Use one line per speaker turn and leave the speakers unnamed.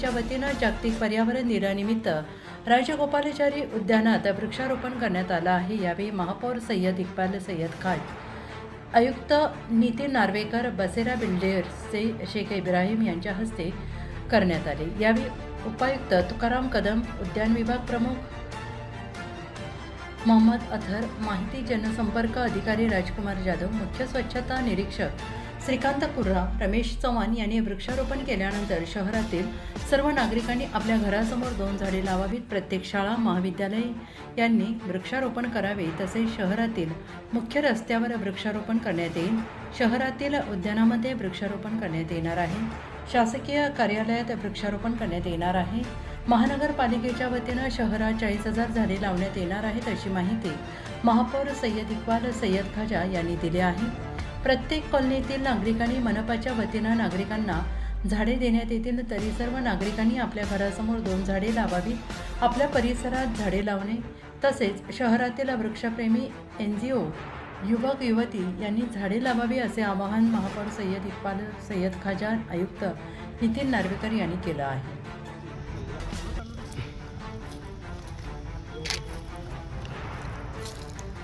यांच्या वतीनं जागतिक पर्यावरण दिनानिमित्त राजगोपालाचारी उद्यानात वृक्षारोपण करण्यात आलं आहे। यावेळी महापौर सय्यद इक्बाल सय्यद खान, आयुक्त नितीन नार्वेकर, बसेरा बिल्डर्सचे शेख इब्राहिम यांच्या हस्ते करण्यात आले। यावेळी उपायुक्त तुकाराम कदम, उद्यान विभाग प्रमुख मोहम्मद अथर, माहिती जनसंपर्क अधिकारी राजकुमार जाधव, मुख्य स्वच्छता निरीक्षक श्रीकांत कुर्रा, रमेश चव्हाण यांनी वृक्षारोपण केल्यानंतर शहरातील सर्व नागरिकांनी आपल्या घरासमोर 2 झाडे लावावीत। प्रत्येक शाळा, महाविद्यालय यांनी वृक्षारोपण करावे। तसेच शहरातील मुख्य रस्त्यावर वृक्षारोपण करण्यात येईल। शहरातील उद्यानामध्ये वृक्षारोपण करण्यात येणार आहे। शासकीय कार्यालयात वृक्षारोपण करण्यात येणार आहे। महानगरपालिकेच्या वतीनं शहरात 40,000 झाडे लावण्यात येणार आहेत, अशी माहिती महापौर सय्यद इक्बाल सय्यद खाजा यांनी दिली आहे। प्रत्येक कॉलनीतील नागरिकांनी मनपाच्या वतीनं नागरिकांना झाडे देण्यात येतील, तरी सर्व नागरिकांनी आपल्या घरासमोर 2 झाडे लावावी। आपल्या परिसरात झाडे लावणे तसेच शहरातील वृक्षप्रेमी NGO, युवक युवती यांनी झाडे लावावी, असे आवाहन महापौर सय्यद इक्बाल सय्यद खाजा, आयुक्त नितीन नार्वेकर यांनी केलं आहे।